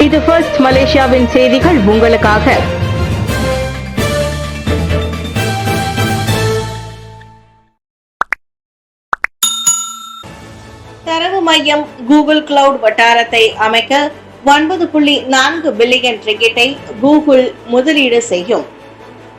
இது ஃபர்ஸ்ட் மலேசியாவின் செய்திகள் உங்களுக்காக. தரவு மையம் கூகுள் கிளவுட் வட்டாரத்தை அமைக்க 9.4 பில்லியன் ரிங்கிட்டை கூகுள் முதலீடு செய்யும்.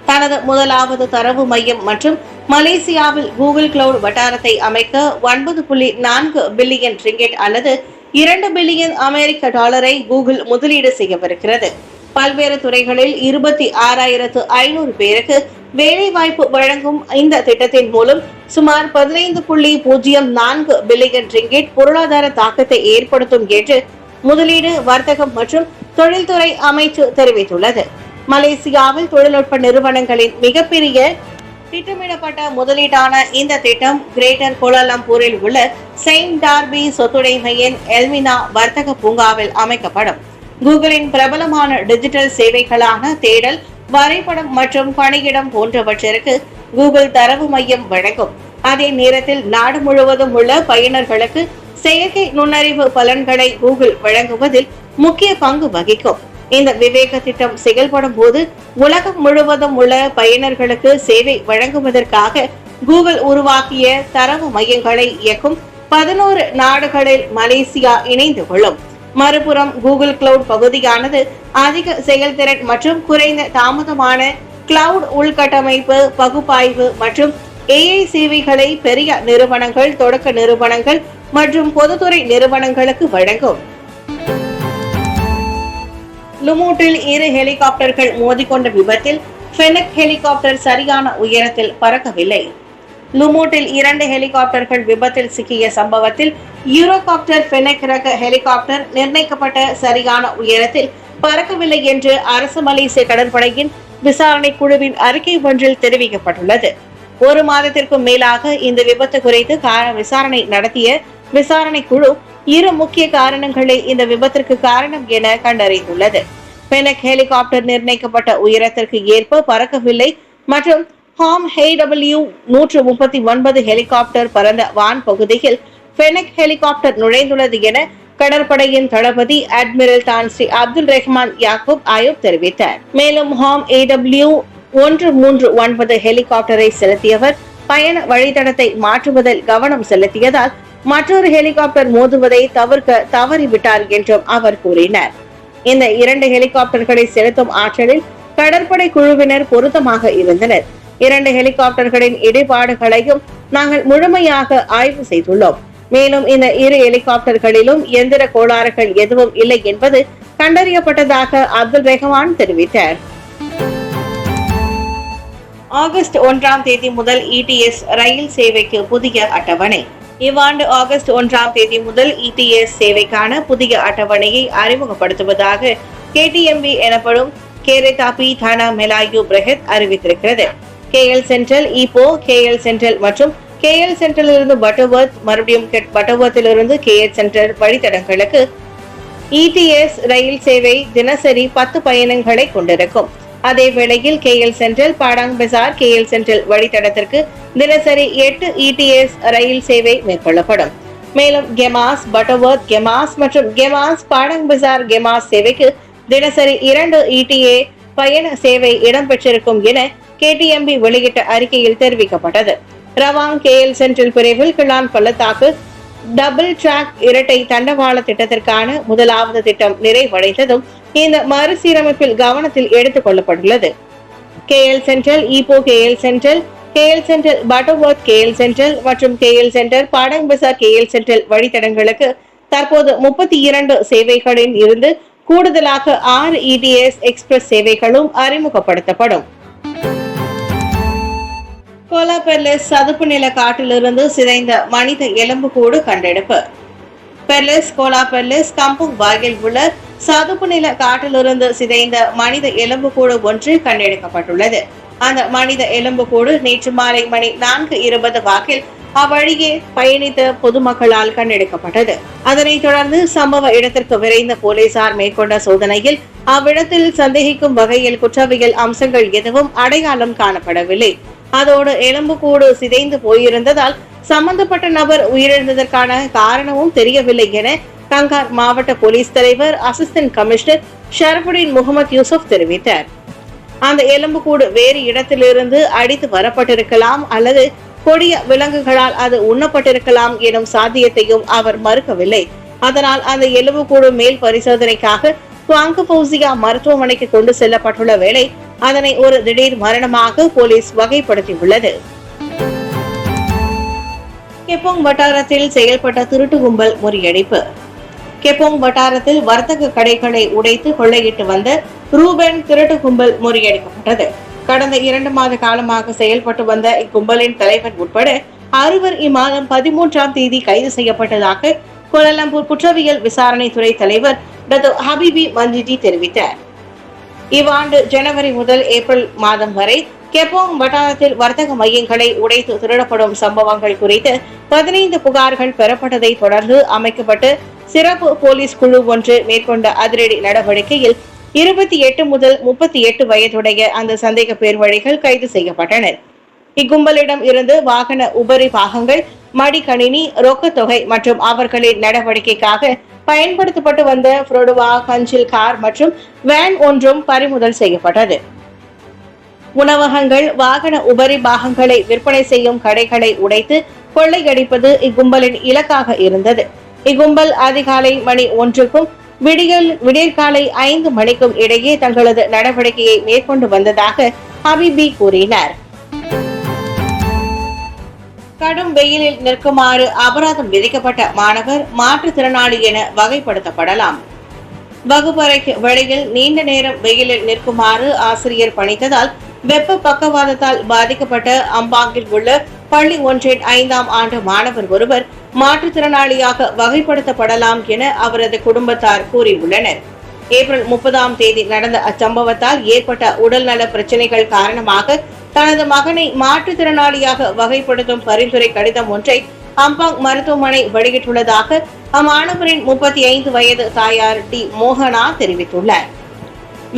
தனது முதலாவது தரவு மையம் மற்றும் மலேசியாவில் கூகுள் கிளவுட் வட்டாரத்தை அமைக்க 9.4 பில்லியன் ரிங்கிட் அல்லது 2 பில்லியன் அமெரிக்க டாலரை கூகுள் முதலீடு செய்யவிருக்கிறது. பல்வேறு துறைகளில் 26,500 பேருக்கு வேலைவாய்ப்பு வழங்கும் இந்த திட்டத்தின் மூலம் சுமார் 15.04 பில்லியன் ரிங்கிட் பொருளாதார தாக்கத்தை ஏற்படுத்தும் என்று முதலீடு, வர்த்தகம் மற்றும் தொழில்துறை அமைச்சு தெரிவித்துள்ளது. மலேசியாவில் தொழில்நுட்ப நிறுவனங்களின் மிகப்பெரிய திட்டமிடப்பட்ட முதலீடான இந்த திட்டம் கிரேட்டர் கோலாலம்பூரில் உள்ள செயின்ட் டார்பி சொத்துடைமையின் எல்மினா வர்த்தக பூங்காவில் அமைக்கப்படும். கூகுளின் பிரபலமான டிஜிட்டல் சேவைகளான தேடல், வரைபடம் மற்றும் பணியிடம் போன்றவற்றிற்கு கூகுள் தரவு மையம் வழங்கும். அதே நேரத்தில் நாடு முழுவதும் உள்ள பயனர்களுக்கு செயற்கை நுண்ணறிவு பலன்களை கூகுள் வழங்குவதில் முக்கிய பங்கு வகிக்கும். இந்த விவேக திட்டம் செயல்படும் போது உலகம் முழுவதும் உள்ள பயனர்களுக்கு சேவை வழங்குவதற்காக கூகுள் உருவாக்கிய தரவு மையங்களை இயக்கும் 11 நாடுகளில் மலேசியா இணைந்து கொள்ளும். மறுபுறம் கூகுள் கிளவுட் பகுதியானது அதிக செயல்திறன் மற்றும் குறைந்த தாமதமான கிளவுட் உள்கட்டமைப்பு, பகுப்பாய்வு மற்றும் AI சேவைகளை பெரிய நிறுவனங்கள், தொடக்க நிறுவனங்கள் மற்றும் பொதுத்துறை நிறுவனங்களுக்கு வழங்கும். லுமூட்டில் 2 ஹெலிகாப்டர்கள் மோதிக்கொண்ட விபத்தில் ஃபெனக் ஹெலிகாப்டர் சரியான உயரத்தில் பறக்கவில்லை. லுமூட்டில் 2 ஹெலிகாப்டர்கள் விபத்தில் சிக்கிய சம்பவத்தில் யூரோகாப்டர் ஃபெனக் ரக ஹெலிகாப்டர் நிர்ணயிக்கப்பட்ட சரியான உயரத்தில் பறக்கவில்லை என்று அரசு மலேசிய கடற்படையின் விசாரணை குழுவின் அறிக்கை ஒன்றில் தெரிவிக்கப்பட்டுள்ளது. 1 மாதத்திற்கும் மேலாக இந்த விபத்து குறித்து விசாரணை நடத்திய விசாரணை குழு 2 முக்கிய காரணங்களே இந்த விபத்திற்கு காரணம் என கண்டறிந்துள்ளது. ஃபெனக் ஹெலிகாப்டர் நிர்ணயிக்கப்பட்ட உயரத்திற்கு ஏற்ப பறக்கவில்லை மற்றும் ஹாம் HW-139 ஹெலிகாப்டர் பறந்த வான் பகுதியில் ஃபெனக் ஹெலிகாப்டர் நுழைந்துள்ளது என கடற்படையின் தளபதி அட்மிரல் தான் ஸ்ரீ அப்துல் ரஹ்மான் யாக்கூப் ஆயூப் தெரிவித்தார். மேலும் ஹாம் AW-139 ஹெலிகாப்டரை செலுத்தியவர் பயண வழித்தடத்தை மாற்றுவதில் கவனம் செலுத்தியதால் மற்றொரு ஹெலிகாப்டர் மோதுவதை தவிர்க்க தவறிவிட்டார் என்றும் அவர் கூறினார். இந்த 2 ஹெலிகாப்டர்களை செலுத்தும் ஆற்றலில் கடற்படை குழுவினர் பொருத்தமாக இருந்தனர். 2 ஹெலிகாப்டர்களின் இடைப்பாடுகளையும் நாங்கள் முழுமையாக ஆய்வு செய்துள்ளோம். மேலும் இந்த 2 ஹெலிகாப்டர்களிலும் எந்திர கோளாறுகள் எதுவும் இல்லை என்பது கண்டறியப்பட்டதாக அப்துல் ரஹ்மான் தெரிவித்தார். ஆகஸ்ட் 1ஆம் தேதி முதல் ETS ரயில் சேவைக்கு புதிய அட்டவணை. இவ்வாண்டு ஆகஸ்ட் 1ஆம் தேதி முதல் ETS சேவைக்கான புதிய அட்டவணையை அறிமுகப்படுத்துவதாக KTMB எனப்படும் கேரேதாபி தானா மெலாயு பிரஹத் அறிவித்திருக்கிறது. KL central, Ipoh, KL central மற்றும் KL சென்ட்ரலிருந்து பட்டர்வர்த், மறுபடியும் பட்டர்வர்த்திலிருந்து KL சென்ட்ரல் வழித்தடங்களுக்கு ETS ரயில் சேவை தினசரி 10 பயணங்களை கொண்டிருக்கும். அதே வேளையில் KL சென்ட்ரல், பாடாங் பசார், KL சென்ட்ரல் வழித்தடத்திற்கு தினசரி 8 ETS ரயில் சேவை மேற்கொள்ளப்படும். மேலும் கெமாஸ், பட்டர்வர்த் கெமாஸ் மற்றும் கெமாஸ் பாடாங் பசார் கெமாஸ் சேவைக்கு தினசரி 2 ETA பயண சேவை இடம்பெற்றிருக்கும் என KTMB வெளியிட்ட அறிக்கையில் தெரிவிக்கப்பட்டது. ரவாங் KL சென்ட்ரல் பிரிவில் கிளான் பள்ளத்தாக்கு டபுள் டிராக் இரட்டை தண்டவாள திட்டத்திற்கான முதலாவது திட்டம் நிறைவடைந்ததும் இந்த மறுசீரமைப்பில் கவனத்தில் எடுத்துக் கொள்ளப்பட்டுள்ளது. KL central, Ipoh KL central, KL central Butterworth KL central மற்றும் KL சென்ட்ரல் பாடாங் பசார் KL சென்ட்ரல் வழித்தடங்களுக்கு தற்போது 32 சேவைகளில் இருந்து கூடுதலாக 6 ETS எக்ஸ்பிரஸ் சேவைகளும் அறிமுகப்படுத்தப்படும். கோலா பெர்லஸ் சதுப்பு நில காட்டிலிருந்து சிதைந்த மனித எலும்புக்கூடு கண்டெடுப்பு. பெர்லஸ், கோலா பெர்லஸ் கம்புங் வாயில் உள்ள சதுப்பு நில காட்டிலிருந்து சிதைந்த மனித எலும்புக்கூடு ஒன்று கண்டெடுக்கப்பட்டுள்ளது. அந்த மனித எலும்புக்கூடு நேற்று மாலை மணி 4:20 வாக்கில் அவ்வழியே பயணித்த பொதுமக்களால் கண்டெடுக்கப்பட்டது. அதனைத் தொடர்ந்து சம்பவ இடத்திற்கு விரைந்த போலீசார் மேற்கொண்ட சோதனையில் அவ்விடத்தில் சந்தேகிக்கும் வகையில் குற்றவியல் அம்சங்கள் எதுவும் அடையாளம் காணப்படவில்லை. அதோடு எலும்புக்கூடு சிதைந்து போயிருந்ததால் சம்பந்தப்பட்ட நபர் உயிரிழந்ததற்கான காரணமும் தெரியவில்லை என கங்கார் மாவட்ட போலீஸ் தலைவர் அசிஸ்டன்ட் கமிஷனர் ஷரபுடீன் முகமது யூசுப் தெரிவித்தார். அந்த எலும்புக்கூடு வேறு இடத்திலிருந்து அடித்து வரப்பட்டிருக்கலாம் அல்லது கொடிய விலங்குகளால் அது உண்ணப்பட்டிருக்கலாம் எனும் சாத்தியத்தையும் அவர் மறுக்கவில்லை. அதனால் அந்த எலும்புக்கூடு மேல் பரிசோதனைக்காக குவாங்க பௌசியா மருத்துவமனைக்கு கொண்டு செல்லப்பட்டுள்ள வேளை அதனை ஒரு திடீர் மரணமாக போலீஸ் வகைப்படுத்தியுள்ளது. கெப்போங் வட்டாரத்தில் செயல்பட்ட திருட்டு கும்பல் முறியடிப்பு. கெப்போங் வட்டாரத்தில் வர்த்தக கடைகளை உடைத்து கொள்ளையிட்டு வந்த ரூபன் திருட்டு கும்பல் முறியடிக்கப்பட்டது. கடந்த 2 மாத காலமாக செயல்பட்டு வந்த இக்கும்பலின் தலைவர் உட்பட 6 இம்மாதம் 13ஆம் தேதி கைது செய்யப்பட்டதாக கோலாலம்பூர் குற்றவியல் விசாரணை துறை தலைவர் டாக்டர் ஹபீபி மஞ்சிடி தெரிவித்தார். இவ்வாண்டு ஜனவரி முதல் ஏப்ரல் மாதம் வரை கெப்போங் வட்டாரத்தில் வர்த்தக மையங்களை உடைத்து திருடப்படும் சம்பவங்கள் குறித்து 15 புகார்கள் பெறப்பட்டதை தொடர்ந்து அமைக்கப்பட்ட சிறப்பு போலீஸ் குழு ஒன்று மேற்கொண்ட அதிரடி நடவடிக்கையில் 28 முதல் 38 வயதுடைய அந்த சந்தேக பேர் வழிகள் கைது செய்யப்பட்டனர். இக்கும்பலிடம் இருந்து வாகன உபரி பாகங்கள், மடிக்கணினி, ரொக்க தொகை மற்றும் அவர்களின் நடவடிக்கைக்காக பயன்படுத்தப்பட்டு வந்த புரோடுவா கஞ்சில் கார் மற்றும் வேன் ஒன்றும் பறிமுதல் செய்யப்பட்டது. உணவகங்கள், வாகன உபரி பாகங்களை விற்பனை செய்யும் கடைகளை உடைத்து கொள்ளையடிப்பது இக்கும்பலின் இலக்காக இருந்தது. இக்கும்பல் அதிகாலை மணி 1க்கும் விடியற்காலை 5 மணிக்கும் இடையே தங்களது நடவடிக்கையை மேற்கொண்டு வந்ததாக ஹபீபி கூறினார். கடும் வெயிலில் நிற்குமாறு அபராதம் விதிக்கப்பட்ட மாணவர் மாற்றுத்திறனாளி என வகைப்படுத்தப்படலாம். வகுப்பறைக்கு வெளியில் நீண்ட நேரம் வெயிலில் நிற்குமாறு ஆசிரியர் பணித்ததால் வெப்ப பக்கவாதத்தால் பாதிக்கப்பட்ட அம்பாங்கில் உள்ள பள்ளி ஒன்றின் 5ஆம் ஆண்டு மாணவர் ஒருவர் மாற்றுத்திறனாளியாக வகைப்படுத்தப்படலாம் என அவரது குடும்பத்தார் கூறியுள்ளனர். ஏப்ரல் 30ஆம் தேதி நடந்த அச்சம்பவத்தால் ஏற்பட்ட உடல்நல பிரச்சனைகள் காரணமாக தனது மகனை மாற்றுத்திறனாளியாக வகைப்படுத்தும் பரிந்துரை கடிதம் ஒன்றை அம்பாங் மருத்துவமனை வெளியிட்டுள்ளதாக அம்மாணவரின் 35 வயது தாயார் டி மோகனா தெரிவித்துள்ளார்.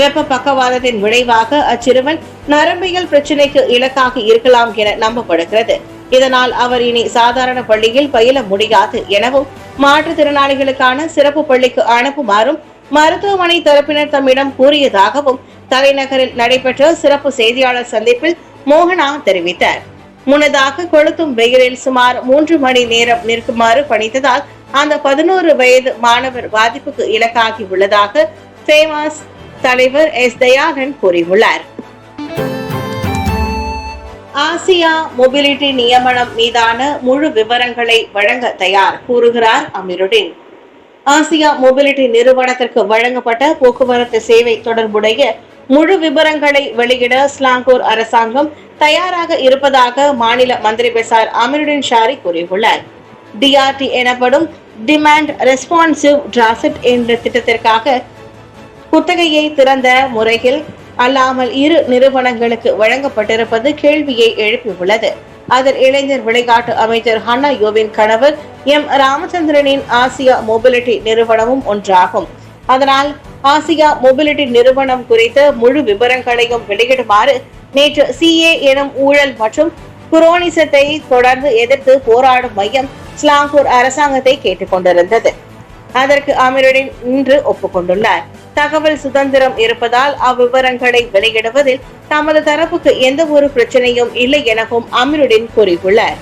வெப்ப பக்கவாதத்தின் விளைவாக அச்சிறுவன் நரம்பியல் பிரச்சினைக்கு இலக்காக இருக்கலாம் என நம்பப்படுகிறது. இதனால் அவர் இனி சாதாரண பள்ளியில் பயில முடியாது எனவும் மாற்றுத்திறனாளிகளுக்கான சிறப்பு பள்ளிக்கு அனுப்புமாறும் மருத்துவமனை தரப்பினர் தம்மிடம் கூறியதாகவும் தலைநகரில் நடைபெற்ற சிறப்பு செய்தியாளர் சந்திப்பில் மோகனா தெரிவித்தார். முன்னதாக கொளுத்தும் வெயிலில் சுமார் 3 மணி நேரம் நிற்குமாறு பணித்ததால் அந்த 11 வயது மாணவர் பாதிப்புக்கு இலக்காகி உள்ளதாக ஃபேமஸ் தலைவர் எஸ் தயாளன் கூறியுள்ளார். ஆசியா மொபிலிட்டி நியமனம் மீதான முழு விவரங்களை வழங்க தயார் கூறுகிறார் அமீருடீன். ஆசியா மொபிலிட்டி நிறுவனத்திற்கு வழங்கப்பட்ட போக்குவரத்து சேவை தொடர்புடைய முழு விவரங்களை வெளியிட ஸ்லாங்கூர் அரசாங்கம் தயாராக இருப்பதாக மாநில மந்திரி பெசார் அமீருடீன் ஷாரி கூறியுள்ளார். டிஆர்டி எனப்படும் டிமாண்ட் ரெஸ்பான்சிவ் டிரான்சிட் என்ற திட்டத்திற்காக குத்தகையை திறந்த முறையில் அல்லாமல் 2 நிறுவனங்களுக்கு வழங்கப்பட்டிருப்பது கேள்வியை எழுப்பியுள்ளது. அதில் இளைஞர் விளையாட்டு அமைச்சர் ஹன்னா யோவின் கணவர் எம் ராமச்சந்திரனின் ஆசியா மொபிலிட்டி நிறுவனமும் ஒன்றாகும். அதனால் ஆசியா மொபிலிட்டி நிறுவனம் குறித்த முழு விவரங்களையும் வெளியிடுமாறு நேற்று சிஏ எனும் ஊழல் மற்றும் குரோனிசத்தை தொடர்ந்து எதிர்த்து போராடும் மையம் ஸ்லாங்கூர் அரசாங்கத்தை கேட்டுக் கொண்டிருந்தது. அதற்கு அமீருடீன் இன்று ஒப்புக்கொண்டுள்ளார். தகவல் சுதந்திரம் இருப்பதால் அவ்விவரங்களை வெளியிடுவதில் தமது தரப்புக்கு எந்த ஒரு பிரச்சனையும் இல்லை எனவும் அமீருடீன் கூறியுள்ளார்.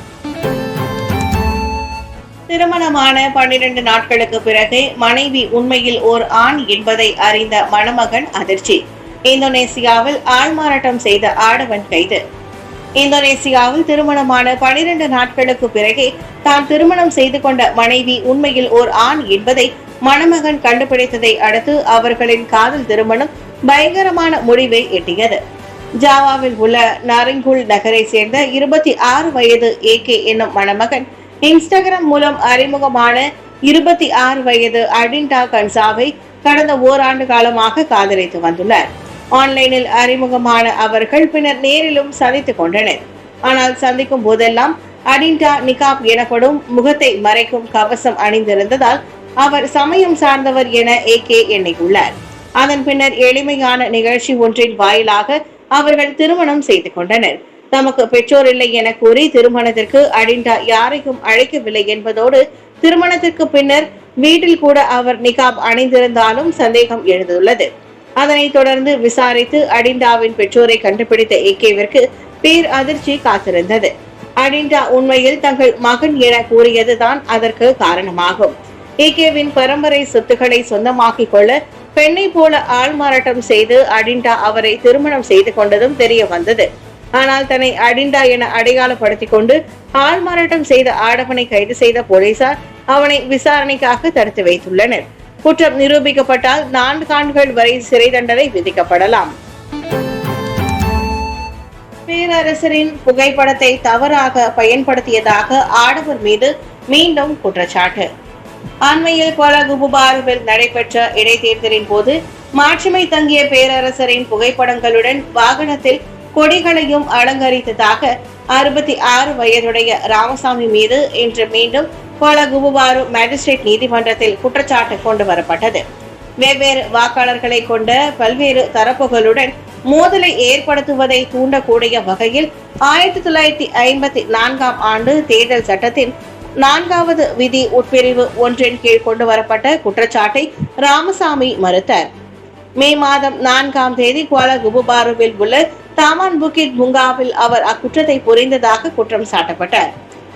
திருமணமான 12 நாட்களுக்கு பிறகு மனைவி உண்மையில் ஓர் ஆண் என்பதை அறிந்த மணமகன் அதிர்ச்சி. இந்தோனேசியாவில் ஆள்மாறாட்டம் செய்த ஆடவன் கைது. இந்தோனேசியாவில் திருமணமான 12 நாட்களுக்கு பிறகே தான் திருமணம் செய்து கொண்ட மனைவி உண்மையில் ஓர் ஆண் என்பதை மணமகன் கண்டுபிடித்ததை அடுத்து அவர்களின் காதல் திருமணம் பயங்கரமான முடிவை எட்டியது. ஜாவாவில் உள்ள நாரிங்குல் நகரை சேர்ந்த 26 வயது ஏகே என்னும் மணமகன் இன்ஸ்டாகிராம் மூலம் அறிமுகமான 26 வயது அடின்டா கன்சாவை கடந்த ஓராண்டு காலமாக காதலித்து வந்துள்ளார். ஆன்லைனில் அறிமுகமான அவர்கள் பின்னர் நேரிலும் சந்தித்துக் கொண்டனர். ஆனால் சந்திக்கும் போதெல்லாம் அடின்டா நிகாப் எனப்படும் முகத்தை மறைக்கும் கவசம் அணிந்திருந்ததால் அவர் சமயம் சார்ந்தவர் என ஏகே எண்ணியுள்ளார். அதன் பின்னர் எளிமையான நிகழ்ச்சி ஒன்றின் வாயிலாக அவர்கள் திருமணம் செய்து கொண்டனர். தமக்கு பெற்றோர் இல்லை என கூறி திருமணத்திற்கு அடின்டா யாரையும் அழைக்கவில்லை என்பதோடு திருமணத்திற்கு பின்னர் வீட்டில் கூட அவர் நிகாப் அணிந்திருந்தாலும் சந்தேகம் எழுந்துள்ளது. அதனைத் தொடர்ந்து விசாரித்து அடிண்டாவின் பெற்றோரை கண்டுபிடித்த ஏகேவிற்கு பேர் அதிர்ச்சி காத்திருந்தது. அடிண்டா உண்மையில் தங்கள் மகன் என கூறியதுதான் அதற்கு காரணமாகும். ஏகேவின் பரம்பரை சொத்துக்களை சொந்தமாக்கிக் கொள்ள பெண்ணை போல ஆள்மாறாட்டம் செய்து அடிண்டா அவரை திருமணம் செய்து கொண்டதும் தெரிய வந்தது. ஆனால் தன்னை அடிண்டா என அடையாளப்படுத்திக் கொண்டு ஆள்மாறாட்டம் செய்த ஆடவனை கைது செய்த போலீசார் அவனை விசாரணைக்காக தடுத்து வைத்துள்ளனர். குற்றம் நிரூபிக்கப்பட்டால் 4 ஆண்டுகள் வரை சிறை தண்டனை விதிக்கப்படலாம். பேரரசரின் புகைப்படத்தை தவறாக பயன்படுத்தியதாக ஆடவர் மீது மீண்டும் குற்றச்சாட்டு. அண்மையில் கோலாலம்பூரில் நடைபெற்ற இடைத்தேர்தலின் போது மாட்சிமை தங்கிய பேரரசரின் புகைப்படங்களுடன் வாகனத்தில் கொடிகளையும் அலங்கரித்ததாக 66 வயதுடைய ராமசாமி மீது இன்று மீண்டும் கோலாலம்பூர் மேஜிஸ்ட்ரேட் நீதிமன்றத்தில் குற்றச்சாட்டு கொண்டு வரப்பட்டது. வெவ்வேறு வாக்காளர்களை கொண்ட பல்வேறு தரப்புகளுடன் மோதலை ஏற்படுத்துவதை தூண்டக்கூடிய வகையில் 1954 ஆண்டு தேர்தல் சட்டத்தின் 4வது விதி உட்பிரிவு 1 கீழ் கொண்டு வரப்பட்ட குற்றச்சாட்டை ராமசாமி மறுத்தார். மே மாதம் 4ஆம் தேதி கோலாலம்பூரில் உள்ள தாமான் புக்கிட் பூங்காவில் அவர் அக்குற்றத்தை புரிந்ததாக குற்றம் சாட்டப்பட்டார்.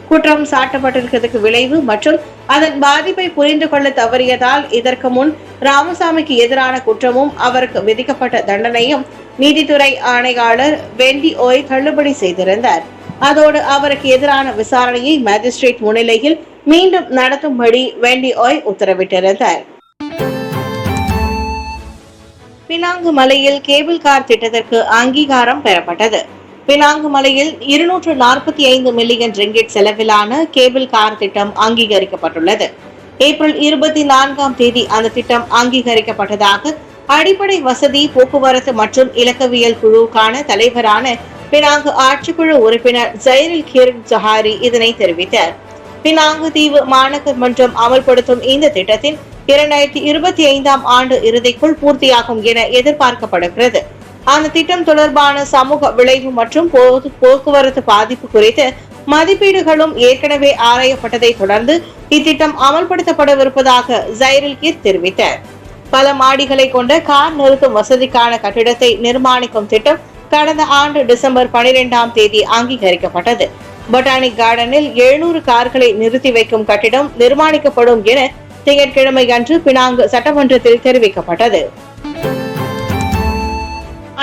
குற்றம் சாட்டப்பட்டிருக்கிறதுக்கு விளைவு மற்றும் அதன் பாதிப்பை புரிந்து கொள்ள தவறியதால் இதற்கு முன் ராமசாமிக்கு எதிரான குற்றமும் அவருக்கு விதிக்கப்பட்ட தண்டனையும் நீதித்துறை ஆணையாளர் வெண்டி ஓய் தள்ளுபடி செய்திருந்தார். அதோடு அவருக்கு எதிரான விசாரணையை மேஜிஸ்ட்ரேட் முன்னிலையில் மீண்டும் நடத்தும்படி வெண்டி ஓய் உத்தரவிட்டிருந்தார். பினாங்கு மலையில் கேபிள் கார் திட்டத்திற்கு அங்கீகாரம் பெறப்பட்டது. பினாங்கு மலையில் 245 மில்லியன் ரிங்கிட் செலவிலான கேபிள் கார் திட்டம் அங்கீகரிக்கப்பட்டுள்ளது. ஏப்ரல் 24ஆம் தேதி அந்த திட்டம் அங்கீகரிக்கப்பட்டதாக அடிப்படை வசதி போக்குவரத்து மற்றும் இலக்கவியல் குழுவுக்கான தலைவரான பினாங்கு ஆட்சிக்குழு உறுப்பினர் ஜைரில் கிர் ஜஹாரி இதனை தெரிவித்தார். பினாங்கு தீவு மாநகர் மன்றம் அமல்படுத்தும் இந்த திட்டத்தின் 2025ஆம் ஆண்டு இறுதிக்குள் பூர்த்தியாகும் என எதிர்பார்க்கப்படுகிறது. அந்த திட்டம் தொடர்பான சமூக விளைவு மற்றும் போக்குவரத்து பாதிப்பு குறித்து மதிப்பீடுகளும் ஏற்கனவே ஆராயப்பட்டதை தொடர்ந்து இத்திட்டம் அமல்படுத்தப்படவிருப்பதாக ஜைரில் கிர் தெரிவித்தார். பல மாடிகளை கொண்ட கார் நிறுத்தும் வசதிக்கான கட்டிடத்தை நிர்மாணிக்கும் திட்டம் கடந்த ஆண்டு டிசம்பர் 12ஆம் தேதி அங்கீகரிக்கப்பட்டது. பொட்டானிக் கார்டனில் 700 கார்களை நிறுத்தி வைக்கும் கட்டிடம் நிர்மாணிக்கப்படும் என திங்கட்கிழமை அன்று பினாங்கு சட்டமன்றத்தில் தெரிவிக்கப்பட்டது.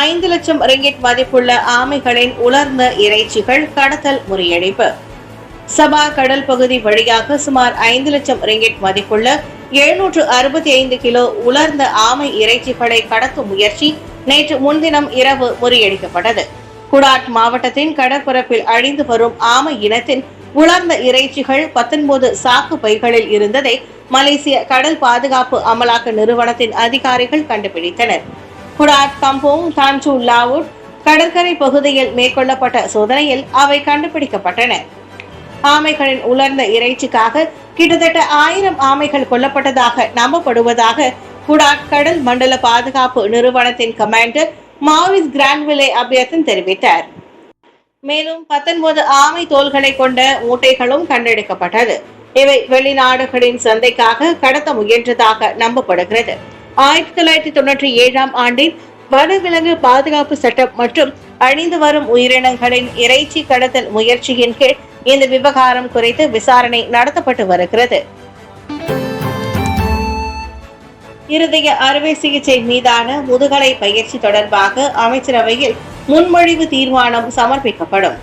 5 லட்சம் ரிங்கிட் மதிப்புள்ள ஆமைகளின் உலர்ந்த இறைச்சிகள் கடத்தல் முறியடிப்பு. சபா கடல் பகுதி வழியாக சுமார் 5 லட்சம் ரிங்கிட் மதிப்புள்ள 765 கிலோ உலர்ந்த ஆமை இறைச்சிகளை கடத்தும் முயற்சி நேற்று முன்தினம் இரவு முறியடிக்கப்பட்டது. குடாட் மாவட்டத்தின் கடற்பரப்பில் அழிந்து வரும் ஆமை இனத்தின் உலர்ந்த இறைச்சிகள் 19 சாக்கு பைகளில் இருந்ததை மலேசிய கடல் பாதுகாப்பு அமலாக்க நிறுவனத்தின் அதிகாரிகள் கண்டுபிடித்தனர். குடாட், கம்போங், தான்சூ லாவுட் கடற்கரை பகுதியில் மேற்கொள்ளப்பட்ட சோதனையில் அவை கண்டுபிடிக்கப்பட்டன. ஆமைகளின் உலர்ந்த இறைச்சிக்காக கிட்டத்தட்ட 1000 ஆமைகள் கொல்லப்பட்டதாக நம்பப்படுவதாக குடாட் கடல் மண்டல பாதுகாப்பு நிறுவனத்தின் கமாண்டர் மாரிஸ் கிரான்விலே அபியத்தன் தெரிவித்தார். மேலும் 19 ஆமை தோல்களை கொண்ட மூட்டைகளும் கண்டெடுக்கப்பட்டது. இவை வெளிநாடுகளின் சந்தைக்காக கடத்த முயன்றதாக நம்பப்படுகிறது. 1997ஆம் ஆண்டின் வனவிலங்கு பாதுகாப்பு சட்டம் மற்றும் அழிந்து வரும் உயிரினங்களின் இறைச்சி கடத்தல் முயற்சியின் கீழ் இந்த விவகாரம் குறித்து விசாரணை நடத்தப்பட்டு வருகிறது. இருதய அறுவை சிகிச்சை மீதான முதுகலை பயிற்சி தொடர்பாக அமைச்சரவையில் முன்மொழிவு தீர்மானம் சமர்ப்பிக்கப்படும்.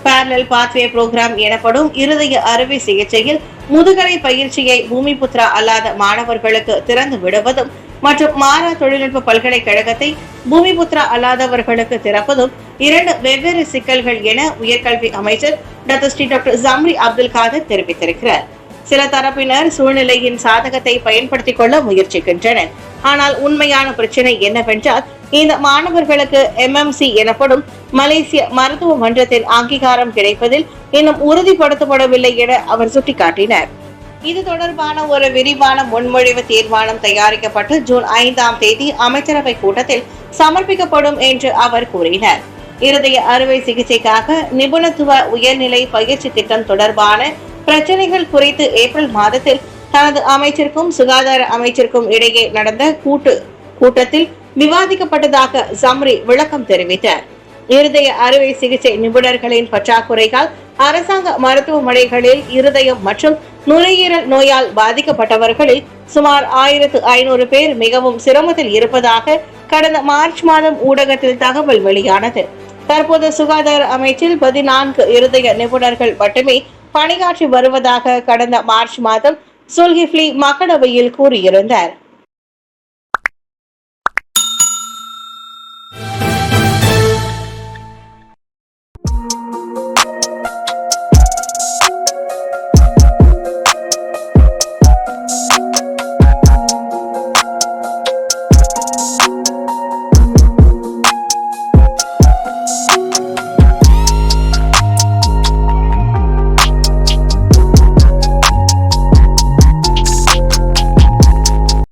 பேரலல் பாத்வே புரோகிராம் எனப்படும் இருதய அறுவை சிகிச்சையில் முதுகலை பயிற்சியை பூமிபுத்ரா அல்லாத மாணவர்களுக்கு திறந்து விடுவதும் மற்றும் மாரா தொழில்நுட்ப பல்கலைக்கழகத்தை பூமிபுத்ரா அல்லாதவர்களுக்கு திறப்பதும் 2 வெவ்வேறு சிக்கல்கள் என உயர்கல்வி அமைச்சர் டாக்டர் ஜம்ரி அப்துல் காதர் தெரிவித்திருக்கிறார். சில தரப்பினர் சூழ்நிலையின் சாதகத்தை பயன்படுத்திக் கொள்ள முயற்சிக்கின்றனர். ஆனால் உண்மையான பிரச்சனை என்னவென்றால் இந்த மாணவர்களுக்கு MMC எனப்படும் மலேசிய மருத்துவ மன்றத்தின் அங்கீகாரம் கிடைப்பதில் இன்னும் உறுதிப்படுத்தப்படவில்லை என அவர் சுட்டிக்காட்டினார். இது தொடர்பான ஒரு விரிவான முன்மொழிவு தீர்மானம் தயாரிக்கப்பட்டு ஜூன் 5ஆம் தேதி அமைச்சரவை கூட்டத்தில் சமர்ப்பிக்கப்படும் என்று அவர் கூறினார். இருதய அறுவை சிகிச்சைக்காக நிபுணத்துவ உயர்நிலை பயிற்சி திட்டம் தொடர்பான பிரச்சனைகள் குறித்து ஏப்ரல் மாதத்தில் தனது அமைச்சிற்கும் சுகாதார அமைச்சிற்கும் இடையே நடந்த கூட்டத்தில் விவாதிக்கப்பட்டதாக ஜம்ரி விளக்கம் தெரிவித்தார். இருதய அறுவை சிகிச்சை நிபுணர்களின் பற்றாக்குறையால் அரசாங்க மருத்துவமனைகளில் இருதயம் மற்றும் நுரையீரல் நோயால் பாதிக்கப்பட்டவர்களில் சுமார் 1500 பேர் மிகவும் சிரமத்தில் இருப்பதாக கடந்த மார்ச் மாதம் ஊடகத்தில் தகவல் வெளியானது. தற்போது சுகாதார அமைச்சில் 14 இருதய நிபுணர்கள் மட்டுமே பணியாற்றி வருவதாக கடந்த மார்ச் மாதம் சுல்கிஃப்லி மக்களவையில் கூறியிருந்தார்.